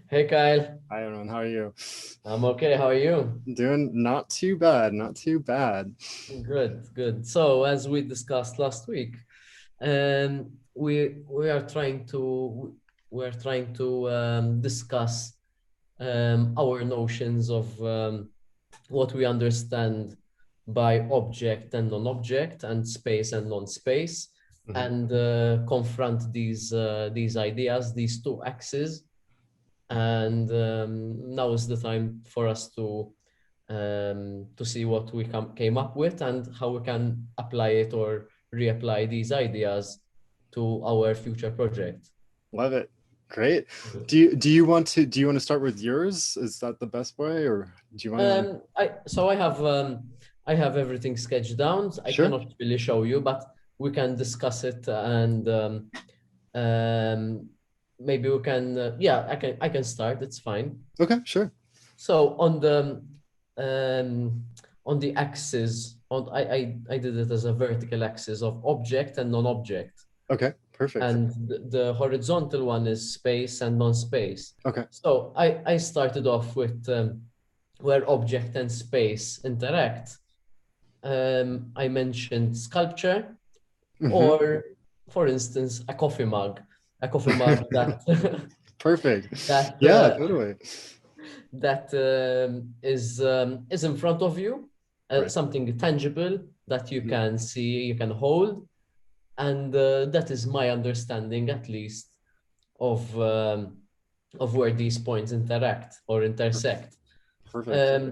Hey Kyle, Hi everyone, how are you? I'm okay. How are you? Doing not too bad, not too bad. Good, good. So as we discussed last week, we are trying to discuss our notions of what we understand by object and non-object, and space and non-space, Mhm. and confront these ideas, these two axes. And now is the time for us to see what we came up with and how we can apply it or reapply these ideas to our future project. Love it. Great. Do you want to start with yours? Is that the best way, or do you want to? I have everything sketched down. I Sure. cannot really show you, but we can discuss it, and um, maybe we can. Yeah, I can start. It's fine. Okay, sure. So um, on the axis, I did it as a vertical axis of object and non-object, Okay, perfect. and the horizontal one is space and non-space. Okay. So I started off with where object and space interact. I mentioned sculpture, Hmm. or for instance, a coffee mug that Perfect. that Yeah, totally. is in front of you, Right. something tangible that you Mhm. can see, you can hold, and that is my understanding, at least, of where these points interact or intersect. Perfect. Um,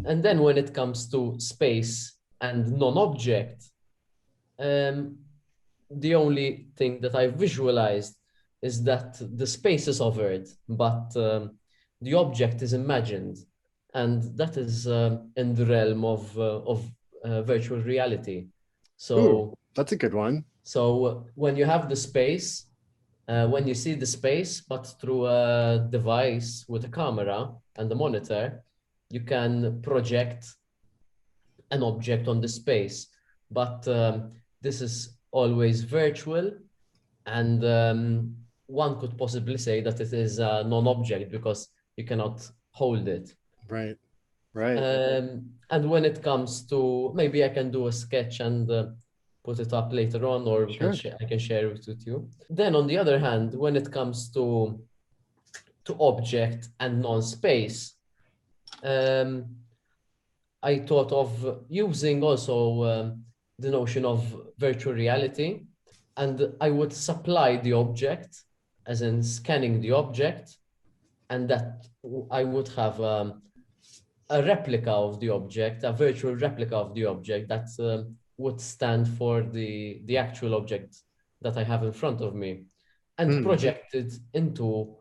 and then when it comes to space and non-object, um, the only thing that I visualized is that the space is hovered, but the object is imagined, and that is in the realm of virtual reality. Ooh, So, that's a good one. when you have the space, when you see the space, but through a device with a camera and a monitor, you can project an object on the space. But this is always virtual, and one could possibly say that it is a non-object because you cannot hold it. Right. Right. And when it comes to, maybe I can do a sketch and put it up later on, or Sure. I can share it with you. Then on the other hand, when it comes to object and non-space, um, I thought of using also the notion of virtual reality, and I would supply the object, as in scanning the object, and that I would have a replica of the object, a virtual replica of the object that would stand for the actual object that I have in front of me, and Hmm. projected into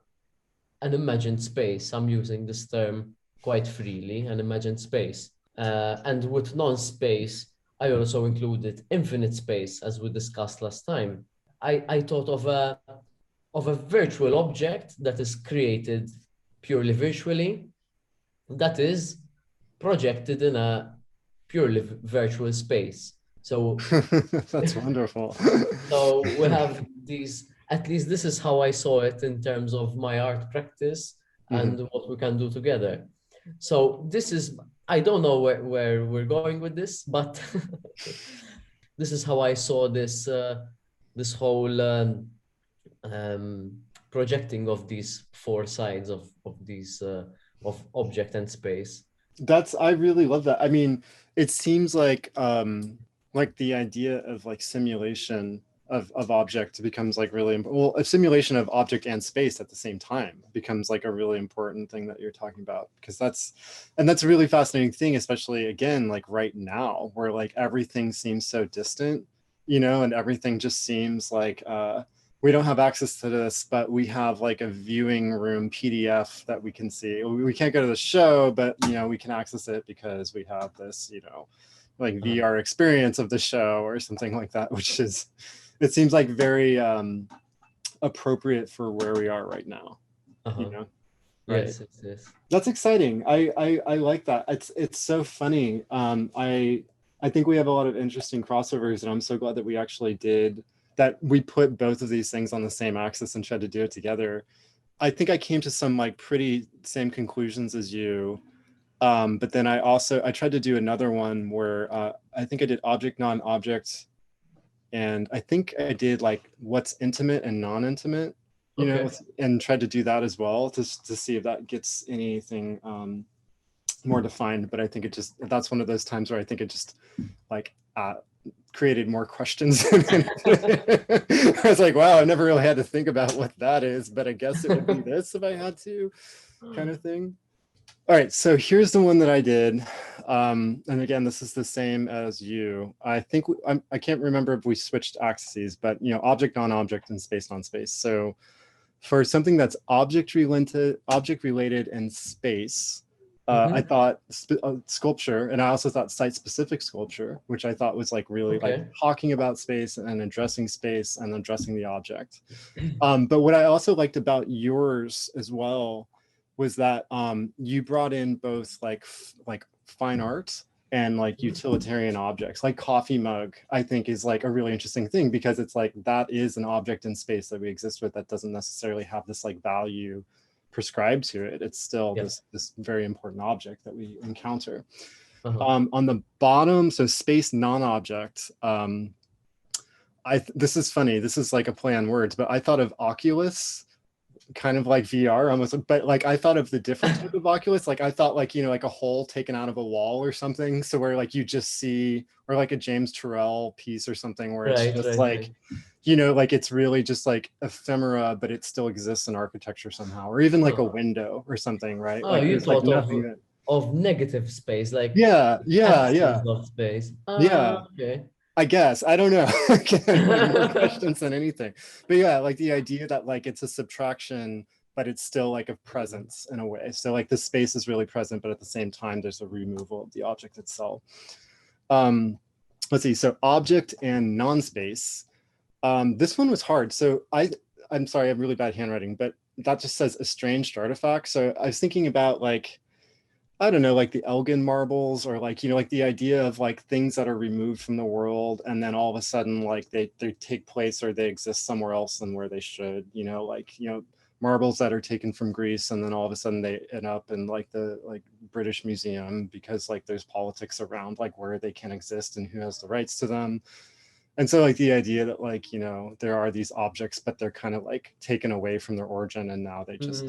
an imagined space. I'm using this term quite freely, an imagined space. And with non-space, I also included infinite space, as we discussed last time. I thought of a virtual object that is created purely virtually, that is projected in a purely virtual space. So, That's wonderful. so we have these, at least this is how I saw it in terms of my art practice Mhm. and what we can do together. So this is, I don't know where we're going with this, but this is how I saw this whole um, projecting of these four sides of these of object and space. I really love that. I mean, it seems like the idea of like simulation of object becomes like really well, a simulation of object and space at the same time becomes like a really important thing that you're talking about, because that's a really fascinating thing, especially again like right now where like everything seems so distant, and everything just seems like we don't have access to this, but we have like a viewing room PDF that we can see. We can't go to the show, but we can access it because we have this, like Uh-huh. VR experience of the show or something like that, which is, it seems like very appropriate for where we are right now. You Uh-huh. know, right? Yes, yes, yes. That's exciting. I like that. It's so funny. I think we have a lot of interesting crossovers, and I'm so glad that we put both of these things on the same axis and tried to do it together. I think I came to some like pretty same conclusions as you. But then I tried to do another one where I think I did object, non-object, and I think I did like what's intimate and non-intimate, you know, Okay. and tried to do that as well to see if that gets anything more defined. But I think that's one of those times where I think it just like created more questions. I was like, wow, I never really had to think about what that is, but I guess it would be this if I had to, kind of thing. All right, so here's the one that I did. And again, this is the same as you. I think I can't remember if we switched axes, but you know, object on object and space on space. So for something that's object related and space, I thought sculpture, and I also thought site-specific sculpture, which I thought was like really like talking about space and addressing space and addressing the object. But what I also liked about yours as well was that you brought in both like fine art and like utilitarian objects. Like coffee mug, I think is like a really interesting thing, because it's like that is an object in space that we exist with that doesn't necessarily have this like value prescribed to it. It's still this very important object that we encounter. On the bottom, so space non-object, this is funny, this is like a play on words, but I thought of Oculus, kind of like VR almost, but like I thought of the different type of Oculus. Like I thought like, you know, like a hole taken out of a wall or something. So where like you just see, or like a James Turrell piece or something where it's just like, you know, like it's really just like ephemera, but it still exists in architecture somehow, or even like a window or something, right? Oh, Like you there's like thought nothing of negative space, like yeah, absence of space. yeah. Okay. I guess, I don't know. Again, like more questions than anything. But yeah, like the idea that like it's a subtraction, but it's still like a presence in a way. So like the space is really present, but at the same time, there's a removal of the object itself. Let's see, so object and non-space. This one was hard. So I'm sorry, I have really bad handwriting, but that just says estranged artifact. So I was thinking about like, I don't know, like the Elgin marbles, or like, you know, like the idea of like things that are removed from the world and then all of a sudden like they take place or they exist somewhere else than where they should, you know, like, you know, marbles that are taken from Greece and then all of a sudden they end up in like the like British Museum because like there's politics around like where they can exist and who has the rights to them. And so like the idea that like, you know, there are these objects, but they're kind of like taken away from their origin and now they just,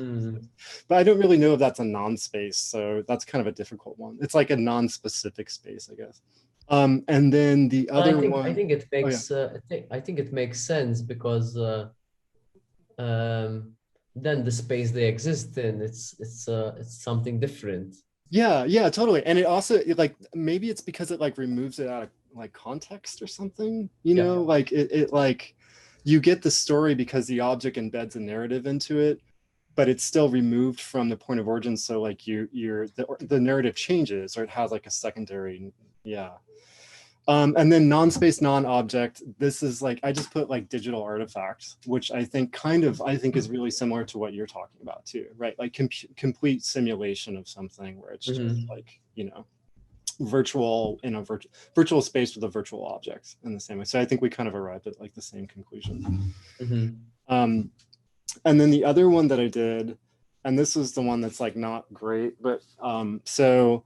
but I don't really know if that's a non-space. So that's kind of a difficult one. It's like a non-specific space, I guess. And then the other one. I think it makes, I think it makes sense because then the space they exist in, it's something different. Yeah, yeah, totally. And it also like, maybe it's because it like removes it out of like context or something, you know, like it like you get the story because the object embeds a narrative into it, but it's still removed from the point of origin. So like the narrative changes, or it has like a secondary, and then non-space, non-object, this is like, I just put like digital artifact, which I think is really similar to what you're talking about too, right? Like complete simulation of something where it's just like, you know, virtual in a virtual space with a virtual object in the same way. So I think we kind of arrived at like the same conclusion. And then the other one that I did, and this was the one that's like not great, but so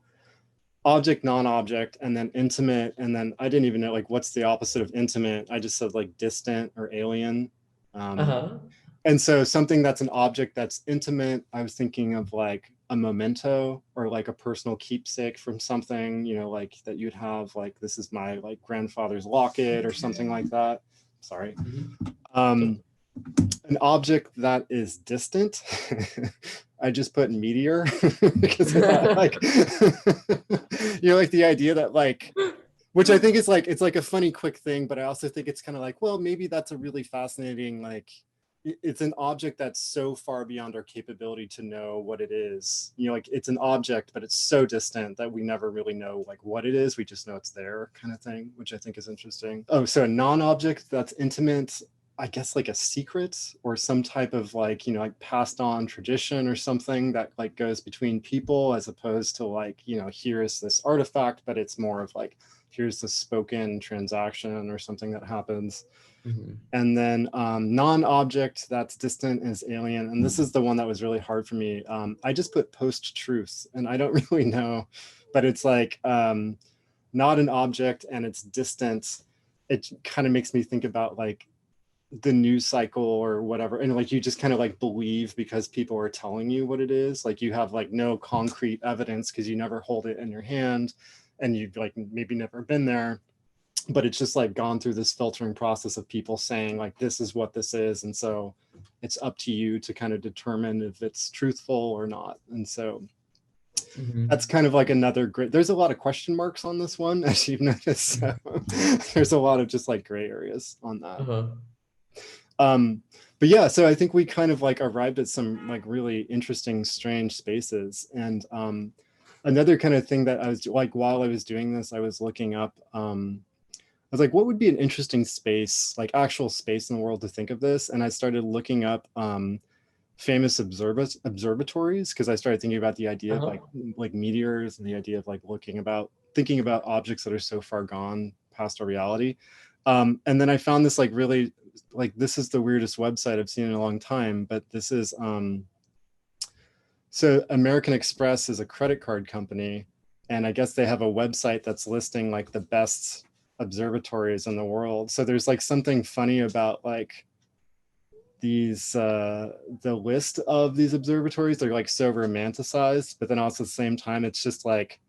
object, non-object, and then intimate, and then I didn't even know like what's the opposite of intimate. I just said like distant or alien. And so something that's an object that's intimate, I was thinking of like a memento or like a personal keepsake from something, you know, like that you'd have like, this is my like grandfather's locket or something like that. Sorry. An object that is distant, I just put meteor because I thought like, you know, like the idea that like, which I think is like, it's like a funny quick thing, but I also think it's kind of like, well, maybe that's a really fascinating, like, it's an object that's so far beyond our capability to know what it is. You know, like it's an object, but it's so distant that we never really know like what it is. We just know it's there, kind of thing, which I think is interesting. Oh, so a non-object that's intimate, I guess like a secret or some type of like, you know, like passed on tradition or something that like goes between people, as opposed to like, you know, here is this artifact, but it's more of like, here's the spoken transaction or something that happens. Mhm. And then non-object that's distant is alien. And this is the one that was really hard for me. I just put post-truth, and I don't really know, but it's like not an object and it's distant. It kind of makes me think about like the news cycle or whatever. And like you just kind of like believe because people are telling you what it is. Like you have like no concrete evidence because you never hold it in your hand and you've like maybe never been there, but it's just like gone through this filtering process of people saying like this is what this is, and so it's up to you to kind of determine if it's truthful or not. And so that's kind of like another great, there's a lot of question marks on this one, as you've noticed, so there's a lot of just like gray areas on that. But yeah, so I think we kind of like arrived at some like really interesting, strange spaces. And another kind of thing that I was like, while I was doing this, I was looking up I was like, what would be an interesting space, like actual space in the world to think of this? And I started looking up famous observatories, because I started thinking about the idea of like meteors and the idea of like thinking about objects that are so far gone past our reality. And then I found this like really, like this is the weirdest website I've seen in a long time, but this is, so American Express is a credit card company, and I guess they have a website that's listing like the best observatories in the world. So there's like something funny about like these the list of these observatories. They're like so romanticized, but then also at the same time it's just like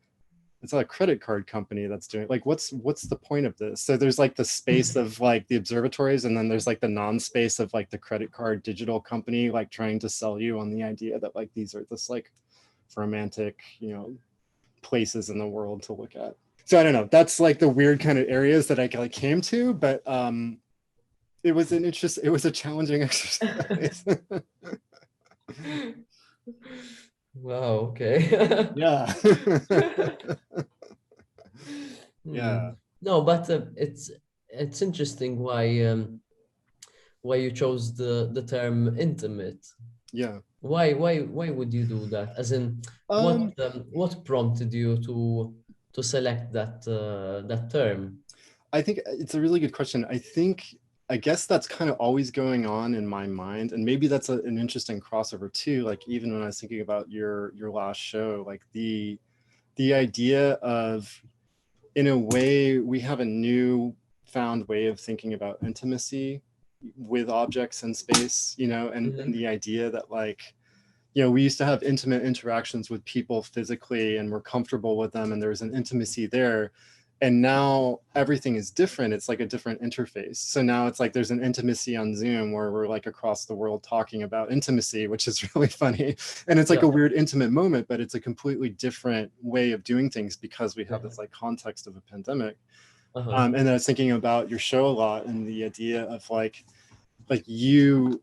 it's not a credit card company that's doing like what's the point of this? So there's like the space of like the observatories, and then there's like the non-space of like the credit card digital company like trying to sell you on the idea that like these are just like romantic, you know, places in the world to look at. So I don't know, that's like the weird kind of areas that I like came to, but it was a challenging exercise. Wow, okay. Yeah. Yeah. No, but it's interesting why you chose the term intimate. Yeah. Why would you do that? As in, what prompted you to select that term? I think it's a really good question. I guess that's kind of always going on in my mind, and maybe that's an interesting crossover too. Like even when I was thinking about your last show, like the idea of, in a way, we have a new found way of thinking about intimacy with objects in space, you know, and the idea that like, you know, we used to have intimate interactions with people physically and we're comfortable with them and there's an intimacy there. And now everything is different. It's like a different interface. So now it's like there's an intimacy on Zoom where we're like across the world talking about intimacy, which is really funny. And it's like a weird intimate moment, but it's a completely different way of doing things because we have this like context of a pandemic. And then I was thinking about your show a lot and the idea of like the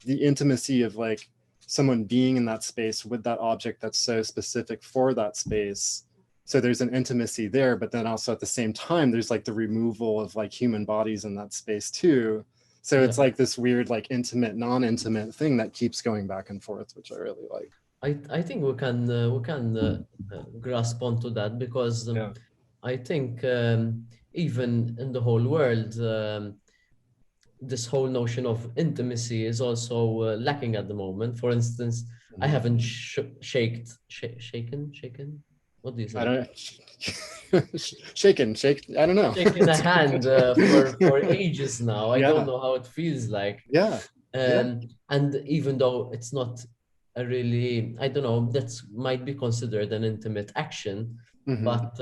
intimacy of like someone being in that space with that object that's so specific for that space. So there's an intimacy there, but then also at the same time, there's like the removal of like human bodies in that space too. So it's like this weird, like intimate, non-intimate thing that keeps going back and forth, which I really like. I think we can grasp onto that because I think even in the whole world, this whole notion of intimacy is also lacking at the moment. For instance, I haven't shaken. What do you say? I don't shake. I don't know. Shaking a hand for ages now. I don't know how it feels like. And even though it's not a really, I don't know, that might be considered an intimate action, but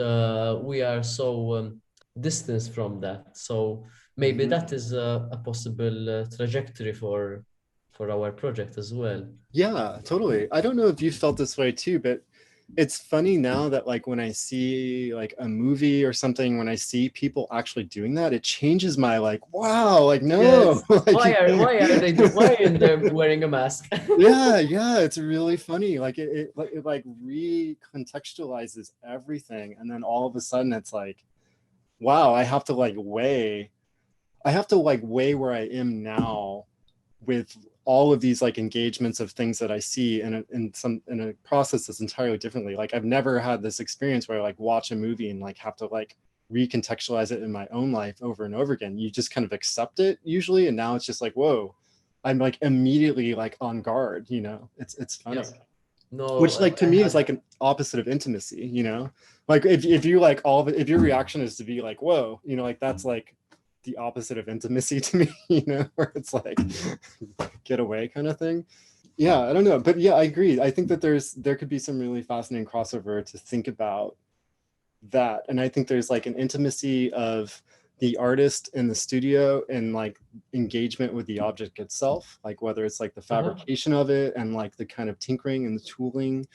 we are so distanced from that. So maybe that is a possible trajectory for our project as well. Yeah, totally. I don't know if you felt this way too, but it's funny now that like when I see like a movie or something, when I see people actually doing that, it changes my like, wow, like no. Yes. Like, why are they wearing a mask? yeah, it's really funny. Like it like recontextualizes everything, and then all of a sudden it's like, wow, I have to like weigh where I am now with all of these like engagements of things that I see in a process that's entirely differently. Like I've never had this experience where I like watch a movie and like have to like recontextualize it in my own life over and over again. You just kind of accept it usually, and now it's just like, whoa, I'm like immediately like on guard, you know. It's funny. Yeah. No, Which like to me is like an opposite of intimacy, you know. Like if you like all of it, if your reaction is to be like, whoa, you know, like that's like the opposite of intimacy to me, you know, where it's like get away kind of thing. Yeah, I don't know, but yeah, I agree. I think that there could be some really fascinating crossover to think about that. And I think there's like an intimacy of the artist in the studio and like engagement with the object itself, like whether it's like the fabrication of it and like the kind of tinkering and the tooling.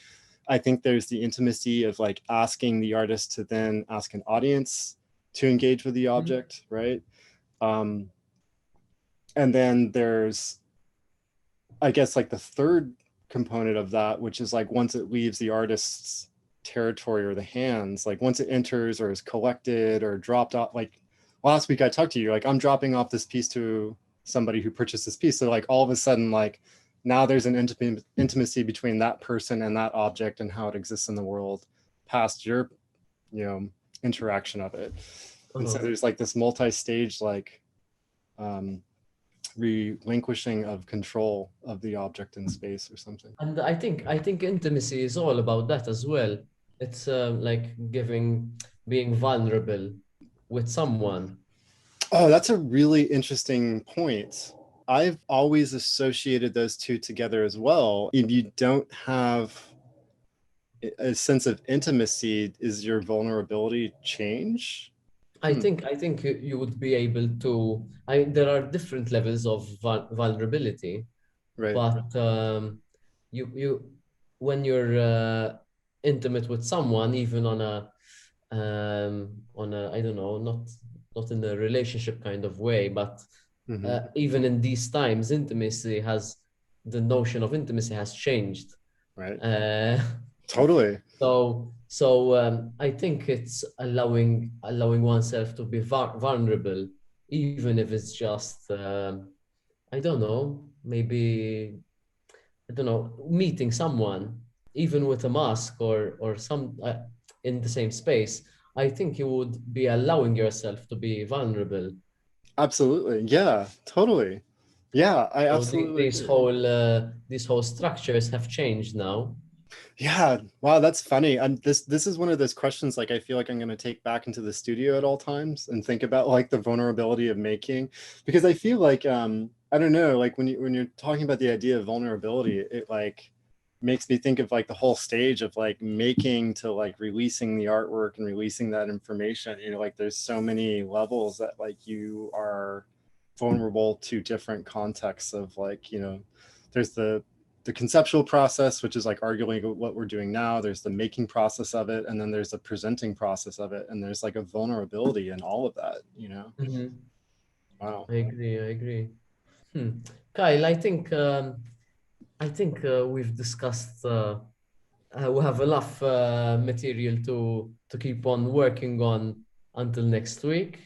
I think there's the intimacy of like asking the artist to then ask an audience to engage with the object, right? And then there's, I guess, like the third component of that, which is like once it leaves the artist's territory or the hands, like once it enters or is collected or dropped off, like last week I talked to you, like I'm dropping off this piece to somebody who purchased this piece. So like all of a sudden, like now there's an intimacy between that person and that object and how it exists in the world past your, you know, interaction of it. And so there's like this multi-stage, like relinquishing of control of the object in space or something. And I think intimacy is all about that as well. It's like being vulnerable with someone. Oh, that's a really interesting point. I've always associated those two together as well. If you don't have a sense of intimacy, is your vulnerability change? I think you would be able to. There are different levels of vulnerability, Right. but you when you're intimate with someone, even on a I don't know, not in a relationship kind of way, but even in these times, the notion of intimacy has changed. Right. Uh, Totally. So I think it's allowing oneself to be vulnerable, even if it's just I don't know, maybe I don't know, meeting someone, even with a mask or some in the same space. I think you would be allowing yourself to be vulnerable. Absolutely. Yeah, totally. Yeah, I So absolutely these whole structures have changed now. Yeah, wow, that's funny. And this is one of those questions like I feel like I'm going to take back into the studio at all times and think about like the vulnerability of making, because I feel like I don't know, like when you're talking about the idea of vulnerability, it like makes me think of like the whole stage of like making to like releasing the artwork and releasing that information. You know, like there's so many levels that like you are vulnerable to different contexts of like, you know, there's the conceptual process, which is like arguing what we're doing now. There's the making process of it, and then there's the presenting process of it, and there's like a vulnerability in all of that, you know. Wow. I agree. Kyle, I think we've discussed. We have enough material to keep on working on until next week.